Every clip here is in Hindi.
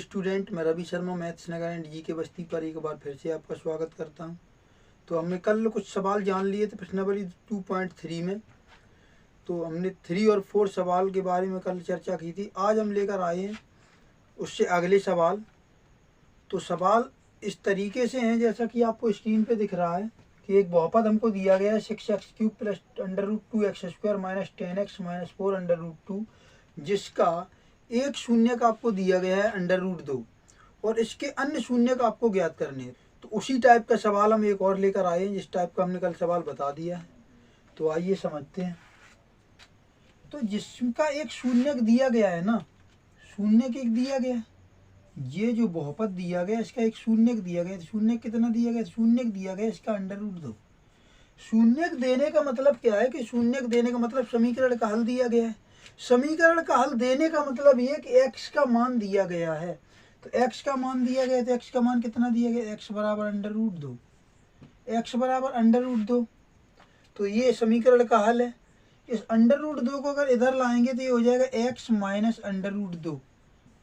स्टूडेंट, मैं रवि शर्मा मैथ्स नगर एंड जी के बस्ती पर एक बार फिर से आपका स्वागत करता हूं। तो हमने कल कुछ सवाल जान लिए थे प्रश्नावली 2.3 में। तो हमने 3 और 4 सवाल के बारे में कल चर्चा की थी। आज हम लेकर आए हैं उससे अगले सवाल। तो सवाल इस तरीके से हैं जैसा कि आपको स्क्रीन पे दिख रहा है कि एक बहुपद हमको दिया गया है 6x³ plus √2x² minus 10x minus 4 √2, जिसका एक शून्य का आपको दिया गया है √2 और इसके अन्य शून्य का आपको ज्ञात करने हैं। तो उसी टाइप का सवाल हम एक और लेकर आए हैं जिस टाइप का हमने कल सवाल बता दिया है। तो आइए समझते हैं। तो जिसका एक शून्य दिया गया है ना, शून्य एक दिया गया है, ये जो बहुपद दिया गया इसका एक शून्य दिया गया। शून्य कितना दिया गया? शून्य दिया गया इसका √2। शून्य देने का मतलब क्या है कि शून्य देने का मतलब समीकरण का हल दिया गया है। समीकरण का हल देने का मतलब ये कि x का मान दिया गया है। तो x का मान दिया गया, तो x का मान कितना दिया गया? x बराबर √2। x बराबर √2। तो ये समीकरण का हल है। इस √2 को अगर इधर लाएंगे तो ये हो जाएगा x माइनस √2।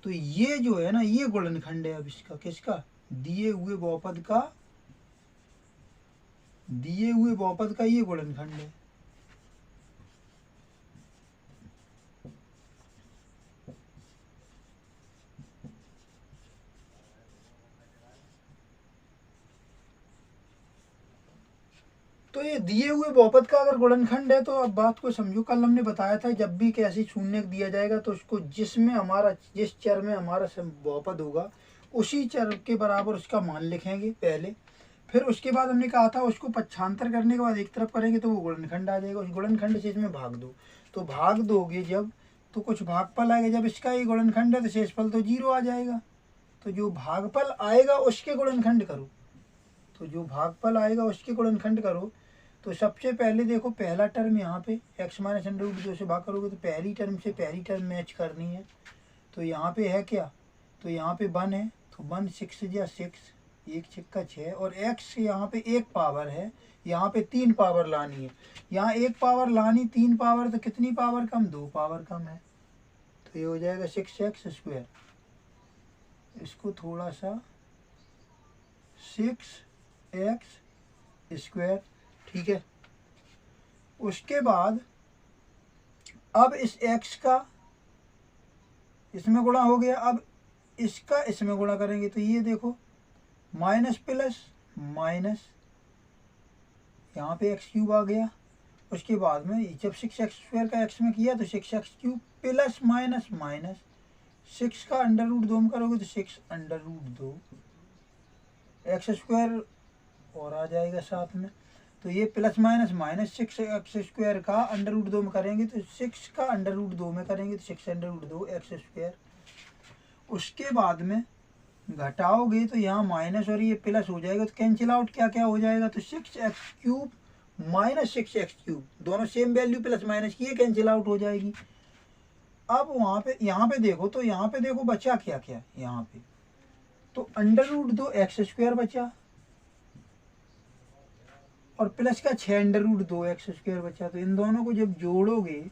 तो ये जो है ना, ये गुणनखंड है अब इसका, किसका? दिए हुए बहुपद का ये गुणनखंड है। तो ये दिए हुए बहुपद का अगर गुणनखंड है तो अब बात को समझो। कल हमने बताया था जब भी कैसी शून्य दिया जाएगा तो उसको जिस चर में हमारा बहुपद होगा उसी चर के बराबर उसका मान लिखेंगे पहले। फिर उसके बाद हमने कहा था उसको पक्षांतर करने के बाद एक तरफ करेंगे तो वो गुणनखंड आ जाएगा। उस गुणनखंड से इसमें भाग दो, तो भाग दोगे जब तो कुछ भागफल आएगा। जब इसका ये गुणनखंड है तो शेषफल तो 0 आ जाएगा। तो जो भागफल आएगा उसके गुणनखंड करो। तो जो भागफल आएगा उसके गुणनखंड करो। तो सबसे पहले देखो, पहला टर्म यहाँ पे x माइनस √2 से भाग करोगे तो पहली टर्म से पहली टर्म मैच करनी है। तो यहाँ पे है क्या? तो यहाँ पे 1 है, तो 1 6 या 6, 1 6 6, और x यहाँ पे 1 पावर है, यहाँ पे 3 पावर लानी है। यहाँ 1 पावर लानी, 3 पावर, तो कितनी पावर कम? 2 पावर कम है। तो ये हो जाएगा 6x²। इसको थोड़ा सा 6x², ठीक है। उसके बाद अब इस x का इसमें गुणा हो गया, अब इसका इसमें गुणा करेंगे तो ये देखो माइनस प्लस माइनस, यहाँ पे x³ आ गया। उसके बाद में जब 6x² का x में किया तो 6x³ प्लस माइनस माइनस 6 का √2 में करोगे तो 6 √2 x² और आ जाएगा साथ में। तो ये प्लस माइनस माइनस 6x² का √2 में करेंगे तो 6 का √2 में करेंगे तो 6 √2 x²। उसके बाद में घटाओगे तो यहाँ माइनस और ये प्लस हो जाएगा, तो कैंसिल आउट क्या क्या हो जाएगा? तो 6x³ माइनस 6x³ दोनों सेम वैल्यू प्लस माइनस की, कैंसिल आउट हो जाएगी। अब यहाँ पे देखो, तो यहाँ पे देखो बचा क्या क्या यहाँ पे, तो √2 x² बचा और प्लस का 6 √2 x² बचा। तो इन दोनों को जब जोड़ोगे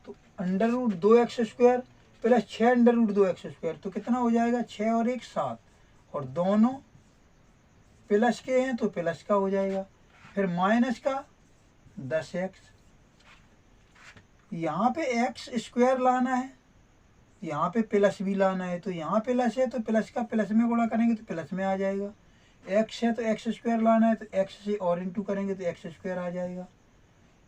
तो √2 x² प्लस 6 √2 x² तो कितना हो जाएगा? 6 और 1 7, और दोनों प्लस के हैं तो प्लस का हो जाएगा। फिर माइनस का 10x, यहाँ पे x² लाना है, यहाँ पे प्लस भी लाना है। तो यहाँ प्लस है तो प्लस का प्लस में गुणा करेंगे तो प्लस में आ जाएगा। x है तो x² लाना है तो x से और इंटू करेंगे तो x² आ जाएगा।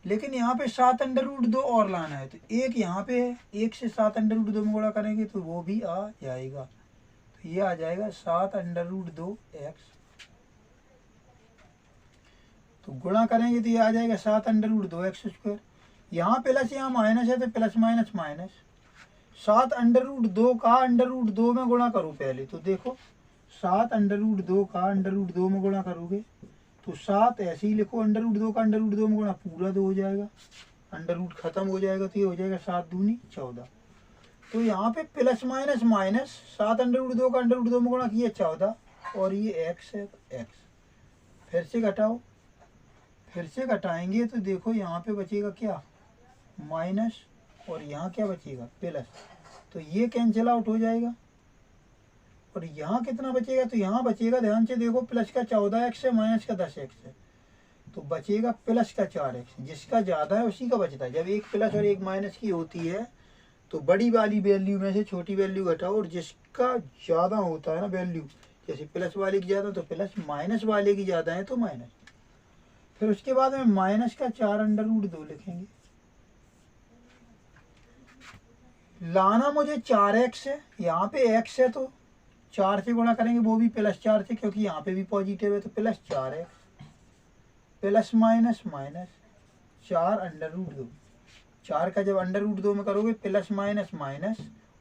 लेकिन यहाँ पे 7 √2 और लाना है, तो एक यहाँ पे है, 1 से 7 √2 में गुणा करेंगे तो वो भी आ जाएगा। तो ये आ जाएगा 7 √2 x। तो गुणा करेंगे तो ये आ जाएगा 7 √2 x²। यहाँ प्लस यहाँ माइनस है तो प्लस माइनस माइनस, 7 √2 का √2 में गुणा करो पहले। तो देखो 7 √2 का √2 में गुणा करोगे तो 7 ऐसे ही लिखो, √2 का √2 में गुणा पूरा 2 हो जाएगा, √, खत्म हो जाएगा। तो ये हो जाएगा 7 दूनी 14। तो यहाँ पे प्लस माइनस माइनस 7 √2 का √2 में गुणा किया 14, और ये x है तो x। फिर से घटाओ, फिर से घटाएंगे तो देखो यहाँ पे बचेगा क्या? माइनस, और यहाँ क्या बचेगा? प्लस। तो ये कैंसिल आउट हो जाएगा। और यहाँ कितना बचेगा, तो यहाँ बचेगा, ध्यान से देखो, प्लस का 14x है, माइनस का 10x है, तो बचेगा प्लस का 4x। जिसका ज़्यादा है उसी का बचता है। जब एक प्लस और एक माइनस की होती है तो बड़ी वाली वैल्यू में से छोटी वैल्यू घटाओ, और जिसका ज़्यादा होता है ना वैल्यू, जैसे प्लस वाले की ज़्यादा तो प्लस, माइनस वाले की ज़्यादा है तो माइनस। फिर उसके बाद में माइनस का 4√2 लिखेंगे। लाना मुझे 4x है, यहाँ पे x है तो 4 से गुणा करेंगे, वो भी +4 से, क्योंकि यहाँ पे भी पॉजिटिव है, तो +4x प्लस माइनस माइनस 4√2। 4 का जब √2 में करोगे प्लस माइनस माइनस,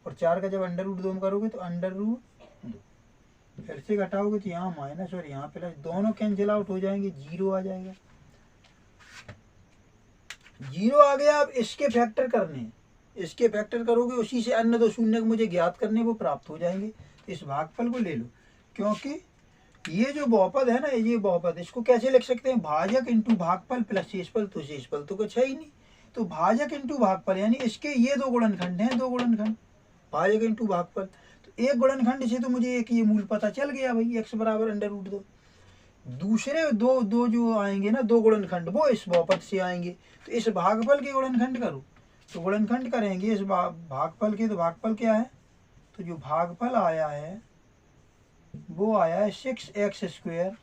और 4 का जब √2 में करोगे तो √2। फिर से घटाओगे तो यहाँ माइनस और यहाँ प्लस, दोनों कैंसिल आउट हो जाएंगे, 0 आ जाएगा। 0 आ गया। अब इसके फैक्टर करने हैं, इसके फैक्टर करोगे, उसी से अन्य दो शून्य को मुझे ज्ञात करने, वो प्राप्त हो जाएंगे। इस भागफल को ले लो, क्योंकि ये जो बहुपद है ना, ये बहुपद, इसको कैसे लिख सकते हैं, भाजक इंटू भागफल प्लस शेषफल। तो शेषफल तो कुछ है ही नहीं, तो भाजक इंटू भागफल, यानी इसके ये दो गुणनखंड हैं, दो गुणनखंड, भाजक इंटू भागफल। तो एक गुणनखंड से तो मुझे एक ये मूल पता चल गया भाई, x बराबर √2। दूसरे दो जो आएंगे ना, दो गुणनखंड, वो इस बहुपद से आएंगे। तो इस भागफल के गुणनखंड करो, तो गुणनखंड करेंगे इस भागफल के, तो भागफल क्या है, तो जो भागफल आया है वो आया है 6x²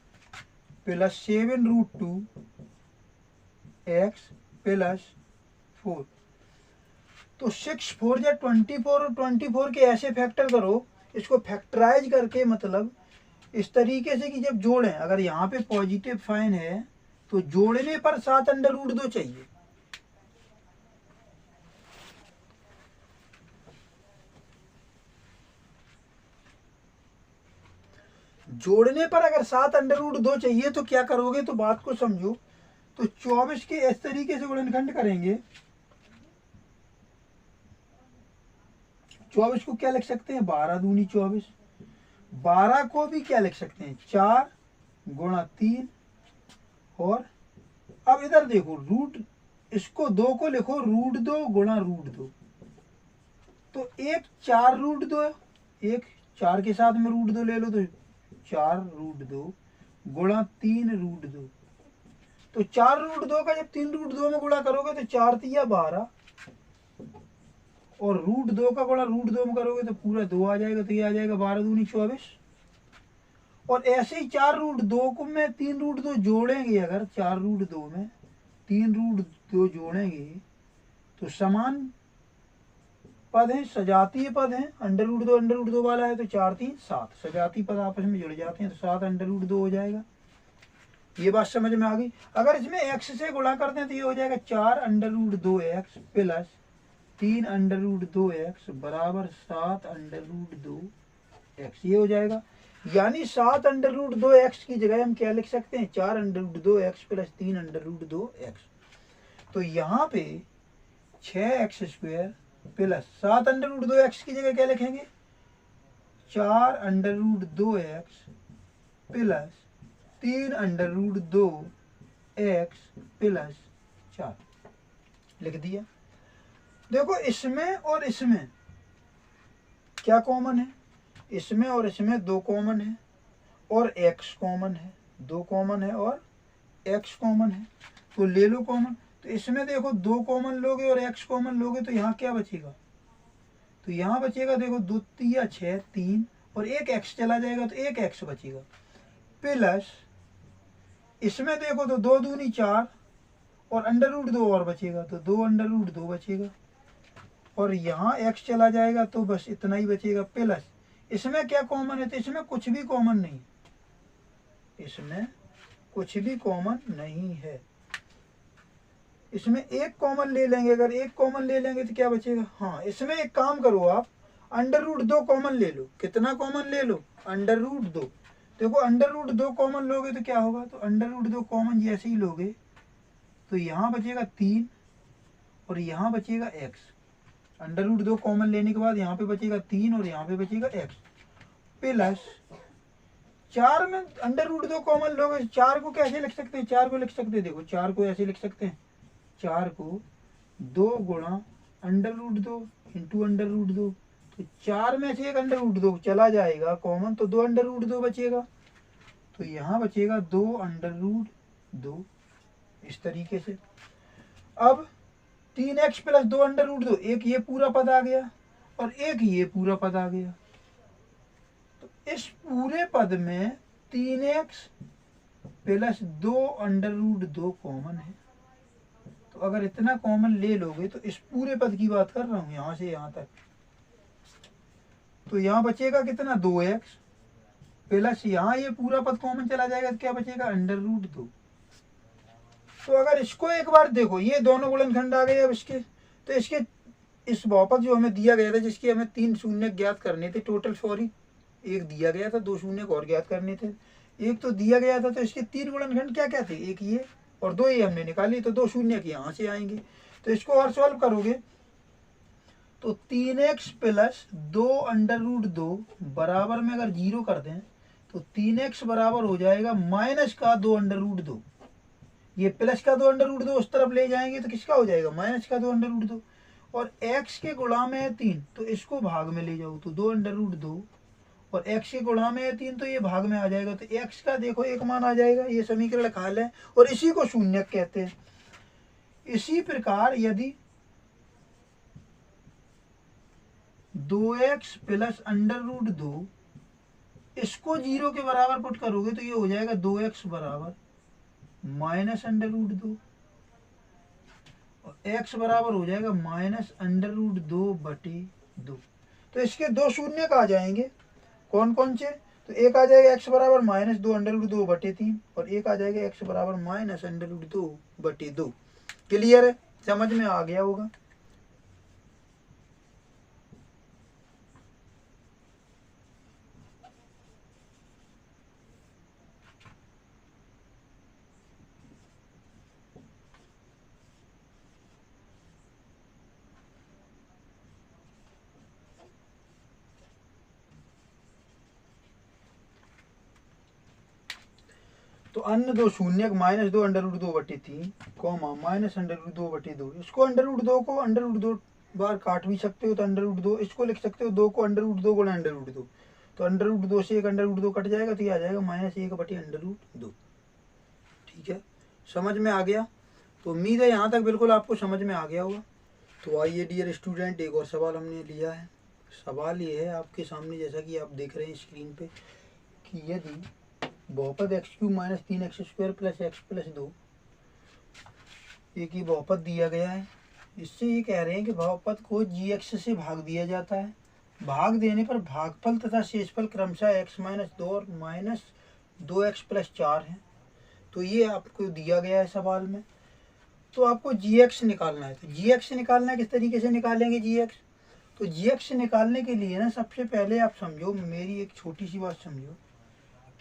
प्लस 7√2x प्लस 4। तो 6 4 या 24, और 24 के ऐसे फैक्टर करो, इसको फैक्टराइज करके, मतलब इस तरीके से कि जब जोड़ें, अगर यहाँ पे पॉजिटिव साइन है तो जोड़ने पर 7√2 चाहिए। जोड़ने पर अगर 7√2 चाहिए तो क्या करोगे, तो बात को समझो। तो 24 के इस तरीके से गुणनखंड करेंगे। 24 को क्या लिख सकते हैं, 12 दूनी 24। 12 को भी क्या लिख सकते हैं, 4 गुणा 3। और अब इधर देखो, रूट, इसको 2 को लिखो √2 गुणा √2। तो एक 4√2, एक 4 के साथ में √2 ले लो, तो 4√2 गुणा 3√2। तो 4√2 का जब 3√2 में गुणा करोगे तो 4 3 12, और √2 का गुणा √2 में करोगे तो पूरा 2 आ जाएगा, तो ये आ जाएगा 12 दूनी 24। और ऐसे ही 4√2 को में 3√2 जोड़ेंगे, अगर 4√2 में 3√2 जोड़ेंगे तो समान पद हैं, सजातीय पद हैं, √2 वाला है, तो 4 3 7 सजातीय पद आपस में जुड़ जाते हैं, तो 7√2 हो जाएगा। ये बात समझ में आ गई। अगर इसमें x से गुणा करते हैं तो ये हो जाएगा 4√2x प्लस 3√2x बराबर 7√2x, ये हो जाएगा। यानी 7√2x की जगह हम क्या लिख सकते हैं, 4√2x प्लस 3√2x। तो यहाँ पे 6x² प्लस 7√2x की जगह क्या लिखेंगे, 4√2x प्लस 3√2x प्लस 4 लिख दिया। देखो इसमें और इसमें क्या कॉमन है, इसमें और इसमें 2 कॉमन है, और x कॉमन है, 2 कॉमन है और x कॉमन है, तो ले लो कॉमन। तो इसमें देखो 2 कॉमन लोगे और x कॉमन लोगे, तो यहाँ क्या बचेगा, तो यहाँ बचेगा, देखो 2 3 6 3, और एक x चला जाएगा तो एक x बचेगा, प्लस इसमें देखो तो 2 दूनी 4, और √2 और बचेगा, तो 2√2 बचेगा, और यहाँ x चला जाएगा तो बस इतना ही बचेगा, प्लस इसमें क्या कॉमन है, तो इसमें कुछ भी कॉमन नहीं, इसमें कुछ भी कॉमन नहीं है। इसमें एक कॉमन ले लेंगे, अगर एक कॉमन ले लेंगे तो क्या बचेगा, हाँ इसमें एक काम करो आप, √2 कॉमन ले लो। कितना कॉमन ले लो, √2। देखो √2 कॉमन लोगे तो क्या होगा, तो √2 कॉमन जैसे ही लोगे तो यहाँ बचेगा 3 और यहाँ बचेगा x। √2 कॉमन लेने के बाद यहाँ पे बचेगा 3 और यहाँ पे बचेगा x, प्लस 4 में √2 कॉमन लोगे, 4 को कैसे लिख सकते हैं, 4 को लिख सकते हैं, देखो 4 को ऐसे लिख सकते हैं, 4 को 2 गुणा √2 इंटू √2, तो तो 4 में से एक अंडर रूट 2 चला जाएगा कॉमन, तो 2 अंडर रूट 2 बचेगा। तो यहाँ बचेगा 2 अंडर रूट 2 इस तरीके से। अब 3x प्लस 2 अंडर रूट 2, एक ये पूरा पद आ गया और एक ये पूरा पद आ गया। तो इस पूरे पद में 3x plus 2 under root 2 common है। तो अगर इतना कॉमन ले लोगे तो इस पूरे पद की बात कर रहा हूं यहां से यहां तक, तो यहाँ बचेगा कितना 2x प्लस यहाँ ये पूरा पद कॉमन चला जाएगा तो क्या बचेगा अंडर रूट 2। तो अगर इसको एक बार देखो, ये दोनों गुणनखंड आ गए अब इसके, तो इसके इस बहुपद जो हमें दिया गया था जिसके हमें 3 शून्य ज्ञात करने थे टोटल, सॉरी एक दिया गया था, 2 शून्य और ज्ञात करने थे, एक तो दिया गया था। तो इसके 3 गुणनखंड क्या क्या थे, एक ये और 2 ये हमने निकाली, तो 2 शून्य के यहाँ से आएंगे। तो इसको और सॉल्व करोगे तो 3x प्लस 2 अंडर रूट 2 बराबर में अगर 0 कर दें तो 3x बराबर हो जाएगा माइनस का 2 अंडर रूट 2। ये प्लस का 2 अंडर रूट 2 उस तरफ ले जाएंगे तो किसका हो जाएगा माइनस का 2 अंडर रूट 2। और x के गुणा में है 3 तो इसको भाग में ले जाओ तो 2 अंडर रूट 2, और x के गुणा में है 3 तो ये भाग में आ जाएगा। तो x का देखो एक मान आ जाएगा, ये समीकरण हल है और इसी को शून्यक कहते हैं। इसी प्रकार यदि 2x प्लस अंडर रूट 2 इसको 0 के बराबर पुट करोगे तो ये हो जाएगा 2x बराबर माइनस अंडर रूट 2 और x बराबर हो जाएगा माइनस अंडर रूट 2 बटे 2। तो इसके 2 शून्य का आ जाएंगे, कौन कौन से, तो एक आ जाएगा x बराबर माइनस 2 अंडर रूट 2 बटे 3 और एक आ जाएगा x बराबर माइनस अंडर रूट 2 बटे 2। क्लियर है, समझ में आ गया होगा। तो अन्य 2 शून्य माइनस 2 अंडर रूट 2 बटे 3 कॉमा माइनस अंडर रूट 2 बटे 2। इसको अंडर रूट 2 को अंडर रूट 2 बार काट भी सकते हो तो अंडर रूट 2, इसको लिख सकते हो 2 को अंडर रूट 2 गुणा अंडर रूट 2, तो अंडर रूट 2 से एक अंडर रूट 2 कट जाएगा तो ये आ जाएगा माइनस 1 बटे अंडर रूट 2। ठीक है, समझ में आ गया। तो उम्मीद है यहाँ तक बिल्कुल आपको समझ में आ गया होगा। तो आइए डियर स्टूडेंट, एक और सवाल हमने लिया है। सवाल ये है आपके सामने, जैसा कि आप देख रहे हैं स्क्रीन पे, कि यदि बहुपद x cube minus 3x square plus x plus 2 एक ही बहुपद दिया गया है, इससे ये कह रहे हैं कि बहुपद को gx से भाग दिया जाता है। भाग देने पर भागफल तथा शेषफल क्रमशः x माइनस 2 और माइनस 2x प्लस 4 है। तो ये आपको दिया गया है सवाल में। तो आपको gx निकालना है। तो gx निकालना है, किस तरीके से निकालेंगे gx, तो gx निकालने के लिए ना सबसे पहले आप समझो, मेरी एक छोटी सी बात समझो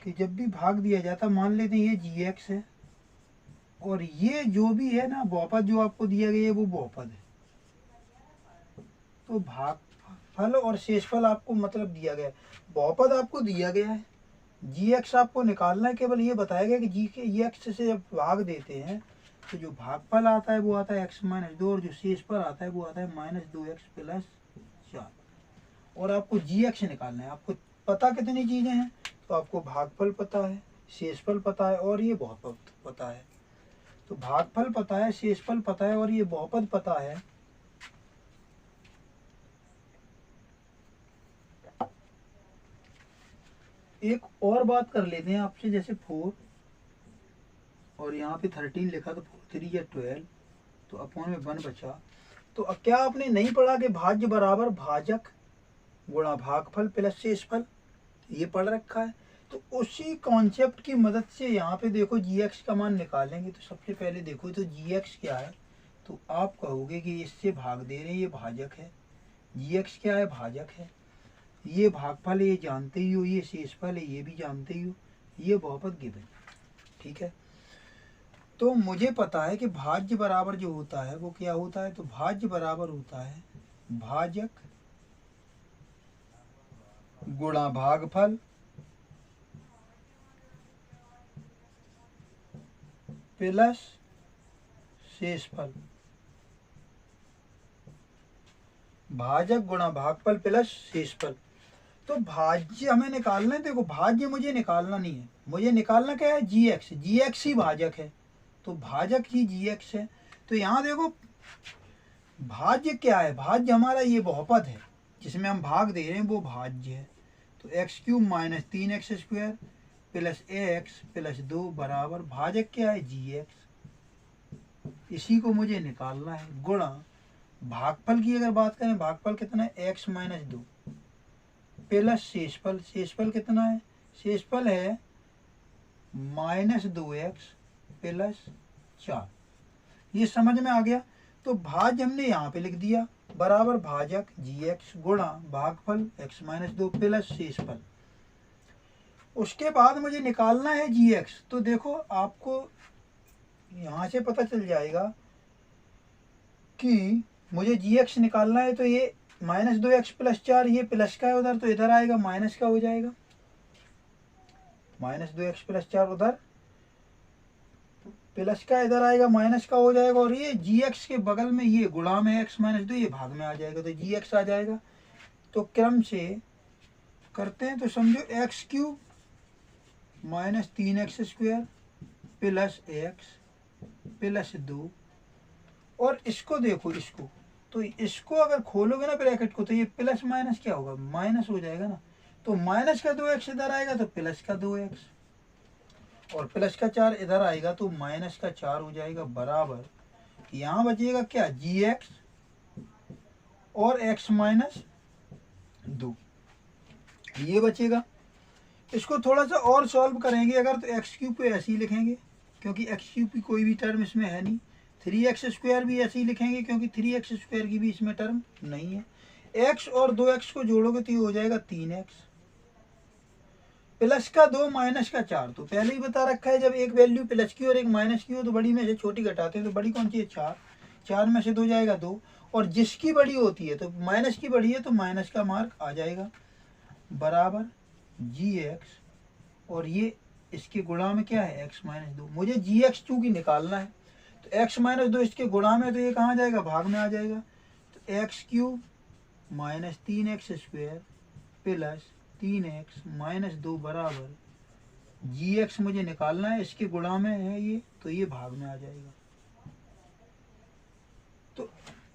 कि जब भी भाग दिया जाता, मान लेते हैं ये gx है और ये जो भी है ना बहुपद जो आपको दिया गया है वो बहुपद है, तो भागफल और शेषफल आपको मतलब दिया गया है, बहुपद आपको दिया गया है, gx आपको निकालना है। केवल ये बताया गया कि gx से जब भाग देते हैं तो जो भागफल आता है वो आता है x माइनस 2 और जो शेषफल आता है वो आता है माइनस 2x प्लस 4। और आपको gx निकालना है। आपको पता कितनी चीज़ें हैं, तो आपको भागफल पता है, शेषफल पता है और ये बहुपद पता है। तो भागफल पता है, शेषफल पता है और ये बहुपद पता है। एक और बात कर लेते हैं आपसे, जैसे 4 और यहाँ पे 13 लिखा तो 4 3 या 12, तो अपॉन में 1 बचा। तो अब क्या आपने नहीं पढ़ा कि भाज्य बराबर भाजक गुणा भागफल प्लस शेषफल, ये पढ़ रखा है। तो उसी कॉन्सेप्ट की मदद से यहाँ पे देखो gx का मान निकालेंगे। तो सबसे पहले देखो तो gx क्या है, तो आप कहोगे कि इससे भाग दे रहे हैं, ये भाजक है। gx क्या है, भाजक है। ये भागफल ये जानते ही हो, ये शेषफल है ये भी जानते ही हो, ये बहुपद गिवन। ठीक है, तो मुझे पता है कि भाज्य बराबर जो होता है वो क्या होता है, तो भाज्य बराबर होता है भाजक गुणा भागफल प्लस शेषफल। भाजक गुणा भागफल प्लस शेषफल। तो भाज्य हमें निकालना है। देखो भाज्य मुझे निकालना नहीं है, मुझे निकालना क्या है, जी एक्स ही भाजक है, तो भाजक ही जी एक्स है। तो यहाँ देखो भाज्य क्या है, भाज्य हमारा ये बहुपद है जिसमें हम भाग दे रहे हैं, वो भाज्य है। तो x cube minus 3x square plus x plus 2 बराबर भाजक क्या है, जी एक्स। इसी को मुझे निकालना है गुणा भागफल की अगर बात करें, भागफल कितना है, एक्स माइनस 2 प्लस शेषफल, शेषफल कितना है, शेषफल है माइनस 2x प्लस 4। ये समझ में आ गया। तो भाज्य हमने यहाँ पे लिख दिया बराबर भाजक जी एक्स गुणा भागफल एक्स माइनस 2 प्लस शेषफल। उसके बाद मुझे निकालना है जी एक्स। तो देखो आपको यहाँ से पता चल जाएगा कि मुझे जी एक्स निकालना है। तो ये माइनस 2x प्लस 4, ये प्लस का है उधर, तो इधर आएगा माइनस का हो जाएगा, माइनस 2x प्लस 4 उधर प्लस का, इधर आएगा माइनस का हो जाएगा। और ये जी एक्स के बगल में ये गुणा में एक्स माइनस 2 ये भाग में आ जाएगा, तो जी एक्स आ जाएगा। तो क्रम से करते हैं, तो समझो x cube minus 3x square plus x plus 2। और इसको देखो, इसको तो इसको अगर खोलोगे ना ब्रैकेट को, तो ये प्लस माइनस क्या होगा, माइनस हो जाएगा ना। तो माइनस का 2x इधर आएगा तो प्लस का 2x, और प्लस का 4 इधर आएगा तो माइनस का 4 हो जाएगा बराबर। यहाँ बचेगा क्या, जी एक्स और x माइनस 2 ये बचेगा। इसको थोड़ा सा और सॉल्व करेंगे अगर, तो एक्स क्यूब को ऐसे ही लिखेंगे क्योंकि एक्स क्यूब की कोई भी टर्म इसमें है नहीं। 3x स्क्वायर भी ऐसे ही लिखेंगे क्योंकि 3x स्क्वायर की भी इसमें टर्म नहीं है। x और 2x को जोड़ोगे तो ये हो जाएगा 3x प्लस का 2 माइनस का 4। तो पहले ही बता रखा है जब एक वैल्यू प्लस की और एक माइनस की हो तो बड़ी में से छोटी घटाते हैं। तो बड़ी कौन सी है, 4, 4 में से 2 जाएगा 2, और जिसकी बड़ी होती है तो माइनस की बड़ी है तो माइनस का मार्क आ जाएगा बराबर जी एक्स। और ये इसके गुणा में क्या है, एक्स माइनस 2। मुझे जी एक्स चूँकि निकालना है तो एक्स माइनस 2 इसके गुणा में, तो ये कहाँ जाएगा, भाग में आ जाएगा। तो x cube minus 3x square plus 3x minus 2 बराबर जी एक्स मुझे निकालना है, इसके गुणा में है ये, तो ये भाग में आ जाएगा। तो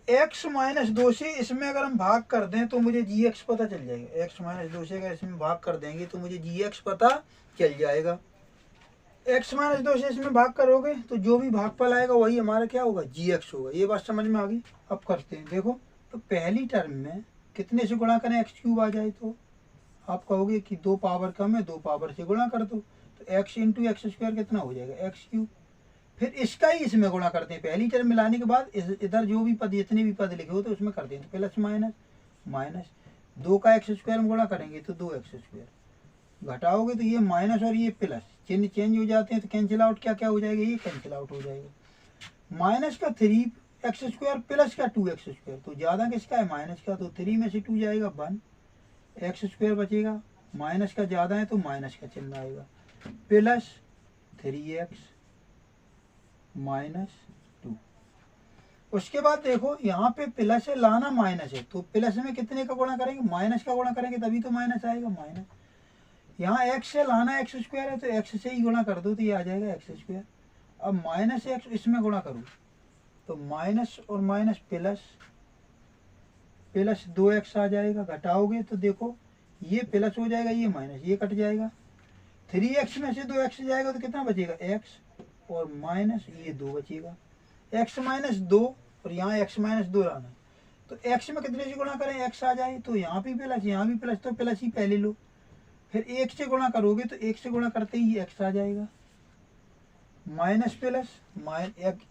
x माइनस 2 से इसमें अगर हम भाग कर दें तो मुझे जी एक्स पता चल जाएगा। x माइनस 2 से अगर इसमें भाग कर देंगे तो मुझे जी एक्स पता चल जाएगा। x माइनस 2 से इसमें भाग करोगे तो जो भी भागफल आएगा वही हमारा क्या होगा, जी एक्स होगा। ये बात समझ में आ गई। अब करते हैं, देखो तो पहली टर्म में कितने से गुणा करें, एक्स क्यूब आ जाए तो आप कहोगे कि 2 पावर कम है, 2 पावर से गुणा कर दो, तो x इंटू एक्स स्क्वायर कितना हो जाएगा, एक्स क्यूब। फिर इसका ही इसमें गुणा करते हैं, पहली टर्म मिलाने के बाद इधर जो भी पद, जितने भी पद लिखे हो तो उसमें करते हैं। तो प्लस माइनस माइनस 2 का एक्स स्क्वायर में गुणा करेंगे तो 2x स्क्वायर, घटाओगे तो ये माइनस और ये प्लस, चिन्ह चेंज हो जाते हैं तो कैंसिल आउट क्या क्या हो जाएगा, ये कैंसिल आउट हो जाएगा। माइनस का 3x स्क्वायर प्लस का 2x स्क्वायर, तो ज़्यादा किसका है, माइनस का, तो 3 में से 2 जाएगा 1, एक्स स्क्वायर बचेगा। माइनस का ज़्यादा है तो माइनस का चिन्ह आएगा, प्लस 3x माइनस 2। उसके बाद देखो यहाँ पे प्लस है, लाना माइनस है, तो प्लस में कितने का गुणा करेंगे, माइनस का गुणा करेंगे तभी तो माइनस आएगा, माइनस। यहाँ एक्स से लाना एक्स स्क्वायर है तो एक्स से ही गुणा कर दो तो ये आ जाएगा एक्स स्क्वायर। अब माइनस एक्स इसमें गुणा करो तो माइनस और माइनस प्लस, प्लस 2x आ जाएगा। घटाओगे तो देखो ये प्लस हो जाएगा, ये माइनस, ये कट जाएगा। 3x में से 2x जाएगा तो कितना बचेगा, x और माइनस ये 2 बचेगा। x माइनस 2 और यहाँ x माइनस 2 लाना, तो x में कितने से गुणा करें, x आ जाए, तो यहाँ भी प्लस यहाँ भी प्लस, तो प्लस ही पहले लो। फिर 1 से गुणा करोगे तो 1 से गुणा करते ही x आ जाएगा, माइनस प्लस,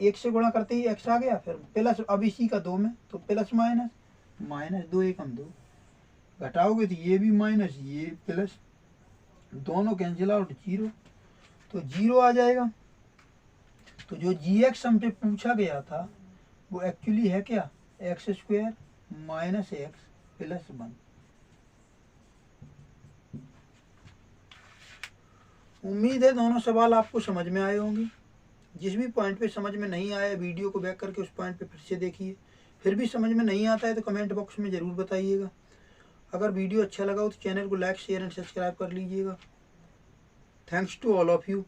1 से गुणा करते ही x आ गया, फिर प्लस अब इसी का 2 में, तो प्लस माइनस, माइनस 2 एकम 2, घटाओगे तो ये भी माइनस ये प्लस, दोनों कैंसिल आउट, 0, तो 0 आ जाएगा। तो जो जी एक्स हमसे पूछा गया था वो एक्चुअली है क्या, x square minus x plus 1। उम्मीद है दोनों सवाल आपको समझ में आए होंगे। जिस भी पॉइंट पे समझ में नहीं आया वीडियो को बैक करके उस पॉइंट पे फिर से देखिए, फिर भी समझ में नहीं आता है तो कमेंट बॉक्स में ज़रूर बताइएगा। अगर वीडियो अच्छा लगा हो तो चैनल को लाइक शेयर एंड सब्सक्राइब कर लीजिएगा। Thanks to all of you.